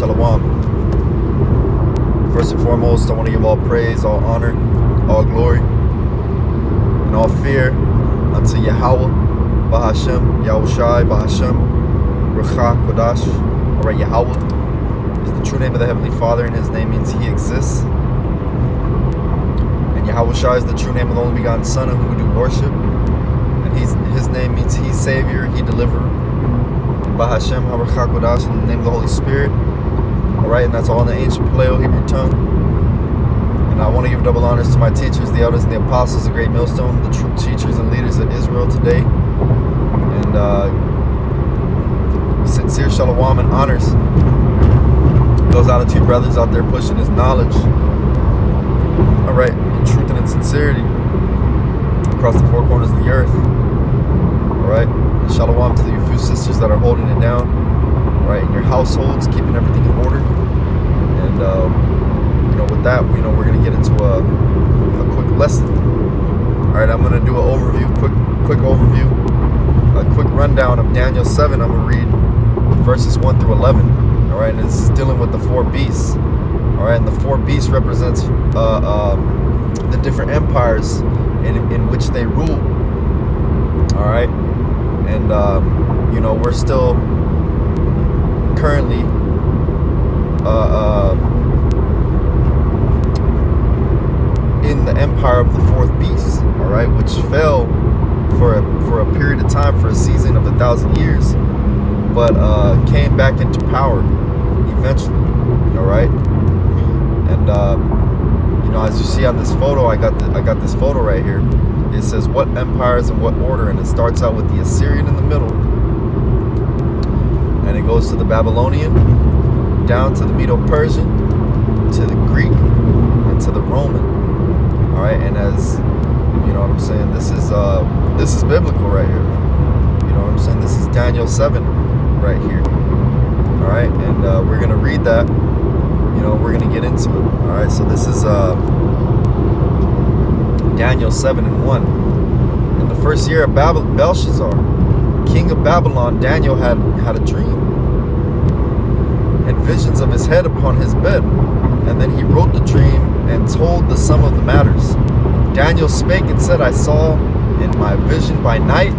Shalom. First and foremost, I want to give all praise, all honor, all glory, and all fear unto Yahweh, Bahashem, Yahushai, Bahashem, Rucha, Kodash. Alright, Yahweh is the true name of the Heavenly Father, and His name means He exists. And Yahushai is the true name of the only begotten Son, of whom we do worship. And His name means He's Savior, He Deliverer. Bahashem, Rucha, Kodash, in the name of the Holy Spirit. Alright, and that's all in the ancient Paleo-Hebrew tongue. And I want to give double honors to my teachers, the elders and the apostles, the great millstone, the true teachers and leaders of Israel today. And sincere shalom and honors goes out to you brothers out there pushing His knowledge. Alright, in truth and in sincerity across the four corners of the earth. Alright, and shalom to you few sisters that are holding it down. Right, in your households, keeping everything in order. And with that, we're going to get into a quick lesson. All right, I'm going to do an overview, quick overview, a quick rundown of Daniel 7. I'm going to read verses 1 through 11. All right, and this is dealing with the four beasts. All right, and the four beasts represents the different empires in which they rule. All right, and we're still currently in the empire of the fourth beast, all right, which fell for a period of time, for a season of 1,000 years, but came back into power eventually. All right, and as you see on this photo, I got this photo right here. It says what empires and what order, and it starts out with the Assyrian in the middle. And it goes to the Babylonian, down to the Medo-Persian, to the Greek, and to the Roman. All right, and as you know what I'm saying, this is biblical right here. You know what I'm saying? This is Daniel 7 right here. All right, and we're gonna read that. We're gonna get into it. All right, so this is Daniel 7:1. In the first year of Belshazzar, king of Babylon, Daniel had a dream and visions of his head upon his bed. And then he wrote the dream and told the sum of the matters. Daniel spake and said, I saw in my vision by night,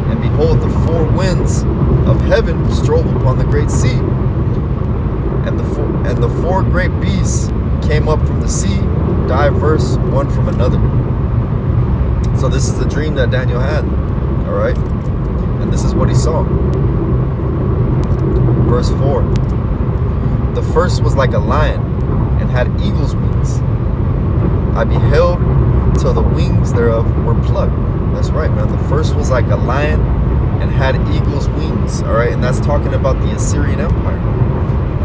and behold, the four winds of heaven strove upon the great sea. And the four great beasts came up from the sea, diverse one from another. So this is the dream that Daniel had. All right. And this is what he saw. Verse 4. The first was like a lion and had eagle's wings. I beheld till the wings thereof were plucked. That's right, man. The first was like a lion and had eagle's wings. All right. And that's talking about the Assyrian Empire.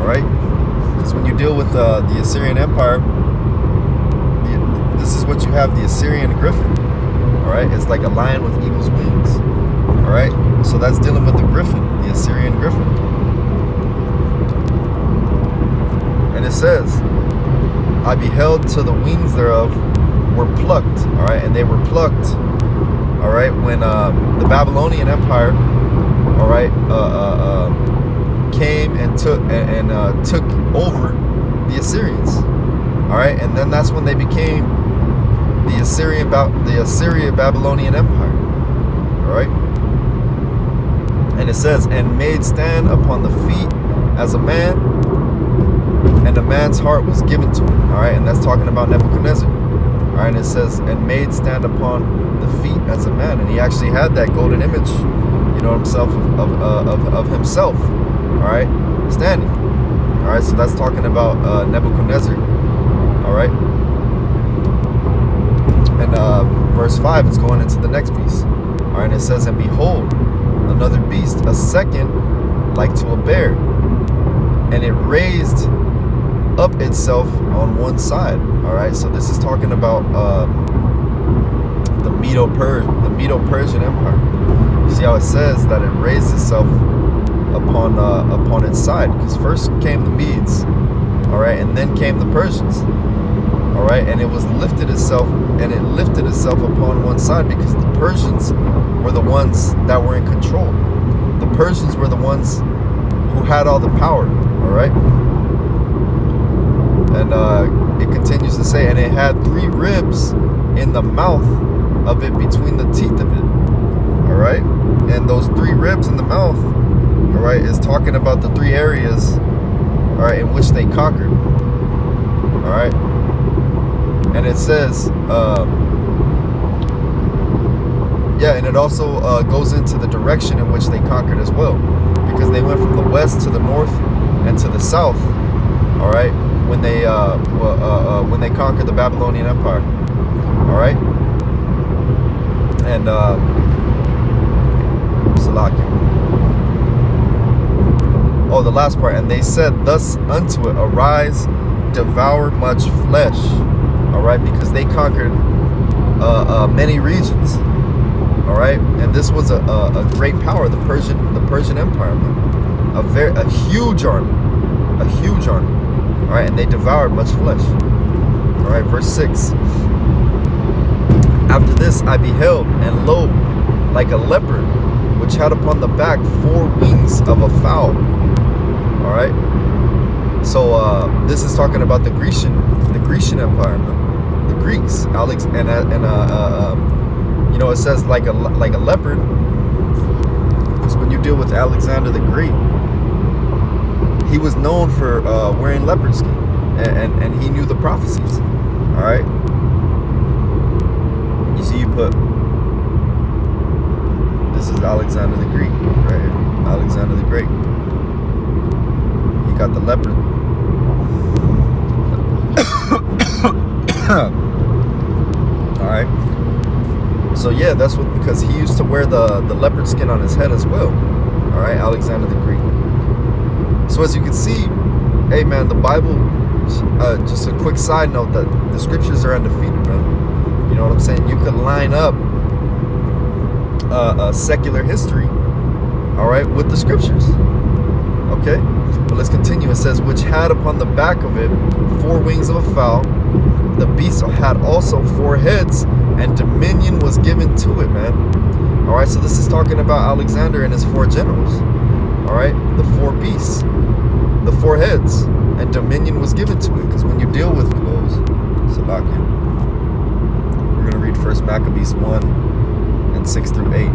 All right. Because when you deal with the Assyrian Empire, this is what you have, the Assyrian griffin. All right. It's like a lion with eagle's wings. All right, so that's dealing with the griffin, the Assyrian griffin. And it says, I beheld till the wings thereof were plucked. All right, and they were plucked. All right, when the Babylonian Empire, all right, came and took over the Assyrians. All right, and then that's when they became the Assyria-Babylonian Empire. All right. And it says, and made stand upon the feet as a man, and a man's heart was given to him. All right, and that's talking about Nebuchadnezzar. All right, and it says, and made stand upon the feet as a man, and he actually had that golden image, himself of himself. All right, standing. All right, so that's talking about Nebuchadnezzar. All right, and verse 5 is going into the next piece. All right, and it says, and behold, another beast, a second, like to a bear, and it raised up itself on one side. All right, so this is talking about the Medo-Persian Empire. You see how it says that it raised itself upon its side, because first came the Medes, all right, and then came the Persians. All right, and it lifted itself upon one side, because the Persians were the ones that were in control. The Persians were the ones who had all the power. All right, And it continues to say, and it had 3 ribs in the mouth of it, between the teeth of it. All right, and those 3 ribs in the mouth, all right, is talking about the 3 areas, all right, in which they conquered. All right, and it says, yeah, and it also goes into the direction in which they conquered as well, because they went from the west to the north and to the south. All right, when they conquered the Babylonian Empire. All right, and oh, the last part, and they said thus unto it, arise, devour much flesh. All right, because they conquered many regions. All right, and this was a great power, the Persian Empire, man. A huge army. All right, and they devoured much flesh. All right, verse 6. After this I beheld, and lo, like a leopard, which had upon the back 4 wings of a fowl. All right, so this is talking about the Grecian Empire, man. The Greeks, Alex, and you know, it says like a leopard, because when you deal with Alexander the Great, he was known for wearing leopard skin, and he knew the prophecies. All right, you see, you put, this is Alexander the Great right here. Alexander the Great. He got the leopard. All right. So yeah, that's what, because he used to wear the leopard skin on his head as well. All right, Alexander the Great. So as you can see, hey man, the Bible, just a quick side note, that the scriptures are undefeated, man. You know what I'm saying? You could line up secular history, all right, with the scriptures. Okay, but let's continue. It says, which had upon the back of it 4 wings of a fowl. The beast had also 4 heads, and dominion was given to it, man. All right, so this is talking about Alexander and his 4 generals. All right, the 4 beasts, the 4 heads, and dominion was given to it. Because when you deal with those, Salakia, we're going to read 1 Maccabees 1 and 6 through 8.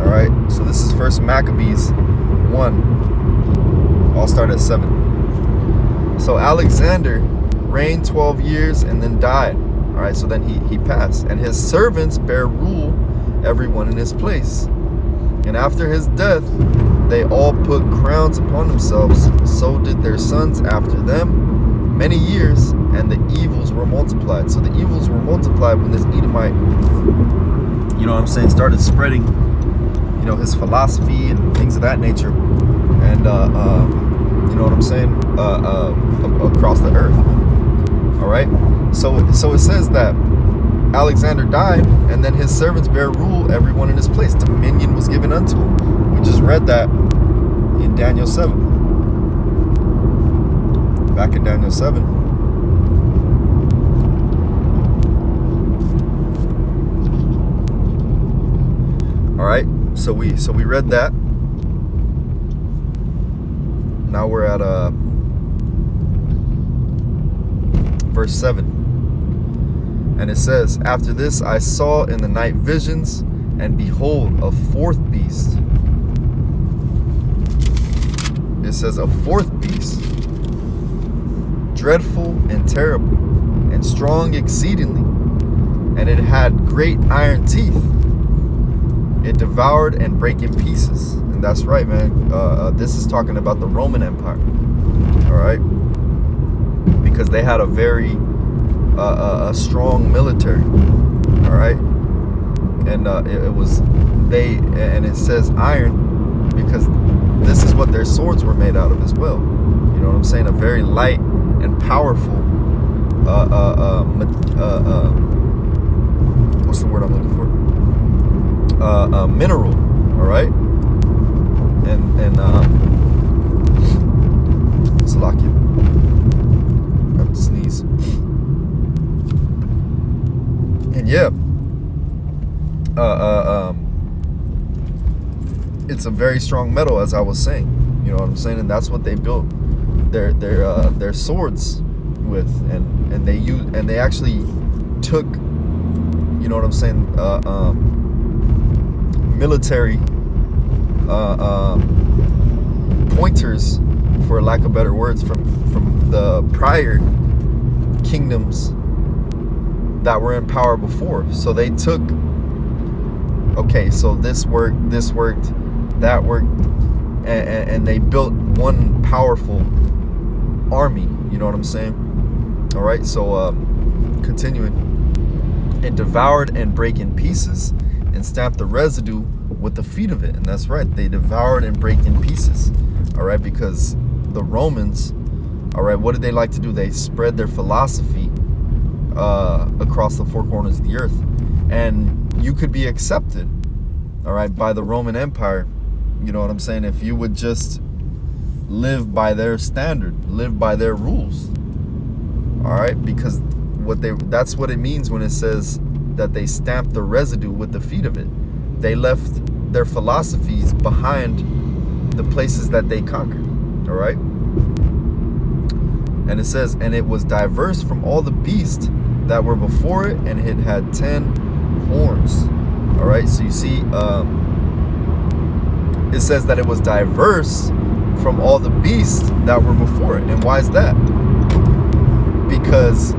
All right, so this is 1 Maccabees 1. I'll start at 7. So Alexander reigned 12 years and then died. All right, so then he passed, and his servants bare rule, everyone in his place. And after his death, they all put crowns upon themselves. So did their sons after them many years, and the evils were multiplied. So the evils were multiplied when this Edomite, you know what I'm saying, started spreading, you know, his philosophy and things of that nature, and you know what I'm saying, across the earth. All right, so it says that Alexander died, and then his servants bare rule, everyone in his place. Dominion was given unto him. We just read that in Daniel 7. Back in Daniel 7. All right, so we read that. Now we're at verse 7. And it says, after this I saw in the night visions, and behold, a 4th beast. It says a 4th beast, dreadful and terrible, and strong exceedingly, and it had great iron teeth. It devoured and brake in pieces. And that's right, man. This is talking about the Roman Empire. All right, because they had a very a strong military. All right, and it was they, and it says iron because this is what their swords were made out of as well. You know what I'm saying? A very light and powerful what's the word I'm looking for? Mineral. All right, and Salakia, I have to sneeze. And yeah, it's a very strong metal, as I was saying. You know what I'm saying? And that's what they built their swords with, and they actually took, you know what I'm saying, military pointers, for lack of better words, from the prior kingdoms that were in power before. So they took, okay, so this worked, that worked, and they built one powerful army. You know what I'm saying? All right, so continuing. It devoured and break in pieces and stamped the residue with the feet of it. And that's right, they devoured and break in pieces. All right, because the Romans, all right, what did they like to do? They spread their philosophy across the four corners of the earth. And you could be accepted, all right, by the Roman Empire, you know what I'm saying, if you would just live by their standard, live by their rules. All right, because that's what it means when it says that they stamped the residue with the feet of it. They left their philosophies behind the places that they conquered. All right, and it says, and it was diverse from all the beasts that were before it, and it had 10 horns. All right, so you see, it says that it was diverse from all the beasts that were before it. And why is that? Because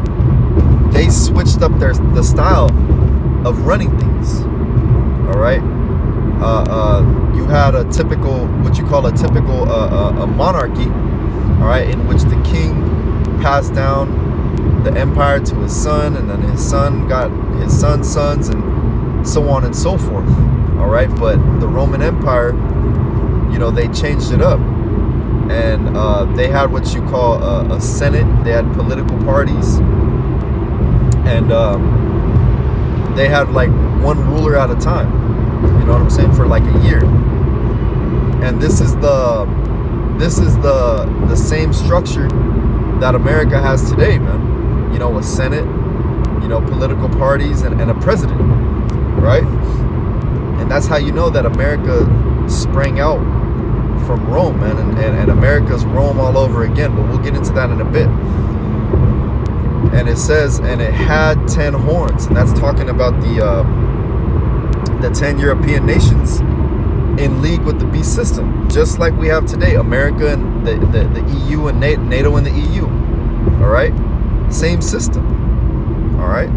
they switched up the style of running things. All right, you had a typical, what you call a typical a monarchy, all right, in which the king passed down the empire to his son, and then his son got his son's sons, and so on and so forth. All right, but the Roman Empire, you know, they changed it up, and they had what you call a senate. They had political parties, and they had like one ruler at a time. You know what I'm saying? For like a year. And this is the same structure that America has today, man. You know, a senate, you know, political parties, and a president, right? And that's how you know that America sprang out from Rome, man, and America's Rome all over again. But we'll get into that in a bit. And it says, and it had 10 horns, and that's talking about the 10 European nations in league with the beast system, just like we have today, America and the EU and NATO and the EU. All right, same system. All right.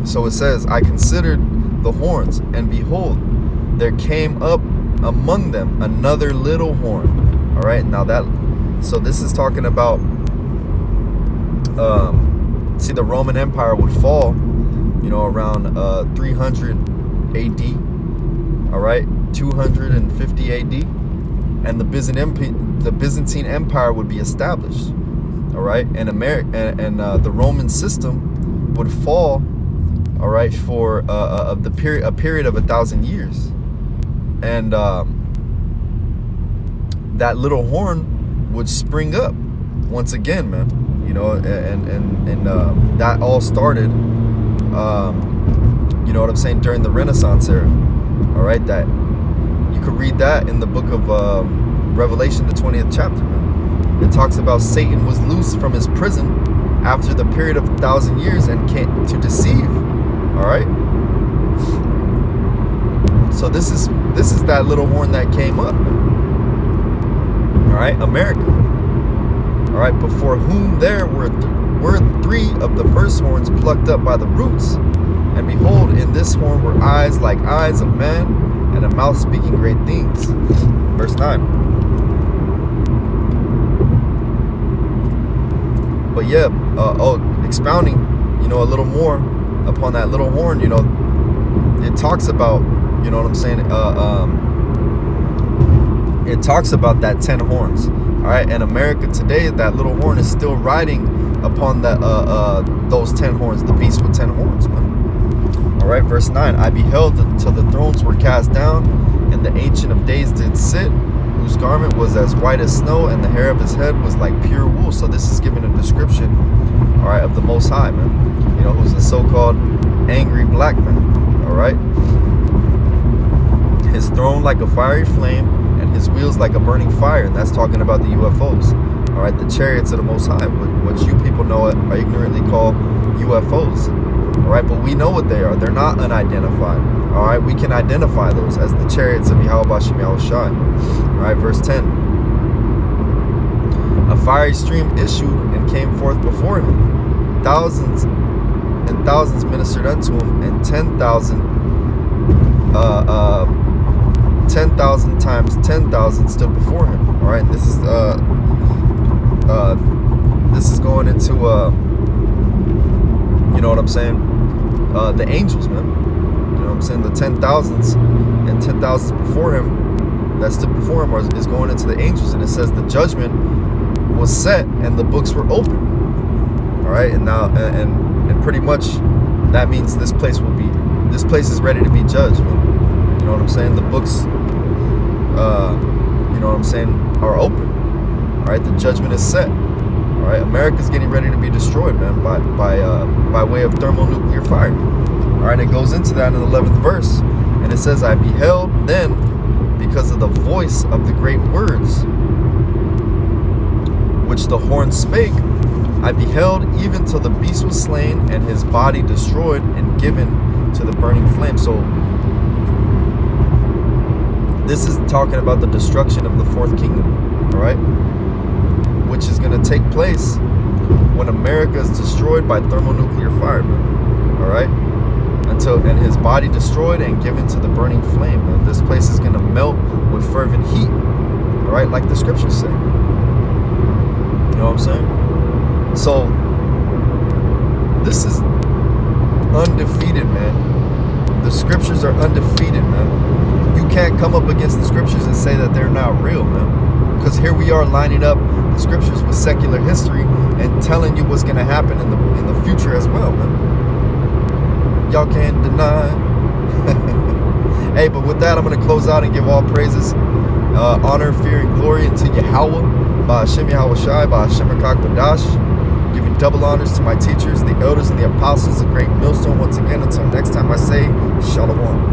So it says, I considered the horns, and behold, there came up among them another little horn. All right, now so this is talking about, see, the Roman Empire would fall, you know, around 300 AD, all right, 250 AD, and the Byzantine Empire would be established, all right, and the Roman system would fall, all right, for a period of 1,000 years. And that little horn would spring up once again, man. You know, and that all started, you know what I'm saying, during the Renaissance era. All right, that you could read that in the book of Revelation, the 20th chapter, man. It talks about Satan was loosed from his prison after the period of 1,000 years and came to deceive. All right. So this is that little horn that came up. All right, America. All right, before whom there were 3 of the first horns plucked up by the roots, and behold, in this horn were eyes like eyes of man, and a mouth speaking great things. Verse 9. But yeah, expounding, you know, a little more upon that little horn, you know, it talks about, you know what I'm saying, it talks about that 10 horns. All right, and America today, that little horn is still riding upon those 10 horns, the beast with 10 horns, man. All right, verse 9, I beheld till the thrones were cast down, and the Ancient of Days did sit, whose garment was as white as snow, and the hair of his head was like pure wool. So this is giving a description, all right, of the Most High, man. who's a so-called angry black man. All right. His throne like a fiery flame, and his wheels like a burning fire. And that's talking about the UFOs. All right, the chariots of the Most High, what you people know are ignorantly called UFOs. All right, but we know what they are. They're not unidentified. All right, we can identify those as the chariots of Yahweh Bashem Yahushai. All right, verse 10. A fiery stream issued and came forth before him. Thousands and thousands ministered unto him, and 10,000 times 10,000 stood before him. All right, and this is going into you know what I'm saying, the angels, man. You know what I'm saying? The 10,000s and 10,000s before him that stood before him is going into the angels, and it says the judgment was set and the books were open. All right, and now and pretty much that means this place is ready to be judged, man. You know what I'm saying? The books, you know what I'm saying, are open. All right, the judgment is set. All right, America's getting ready to be destroyed, man, by way of thermonuclear fire. All right, it goes into that in the 11th verse, and it says, I beheld then, because of the voice of the great words which the horn spake, I beheld even till the beast was slain, and his body destroyed and given to the burning flame. So this is talking about the destruction of the fourth kingdom, all right, which is going to take place when America is destroyed by thermonuclear fire, man. All right, and his body destroyed and given to the burning flame, man. This place is going to melt with fervent heat, all right, like the scriptures say. You know what I'm saying? So this is undefeated, man. The scriptures are undefeated, man. You can't come up against the scriptures and say that they're not real, man. Because here we are lining up the scriptures with secular history and telling you what's going to happen in the future as well, man. Y'all can't deny. Hey, but with that, I'm going to close out and give all praises, honor, fear, and glory unto Yahweh, by Hashem Yahushai, by Hashem HaKadosh. Giving double honors to my teachers, the elders, and the apostles, a great millstone once again. Until next time, I say, Shalom.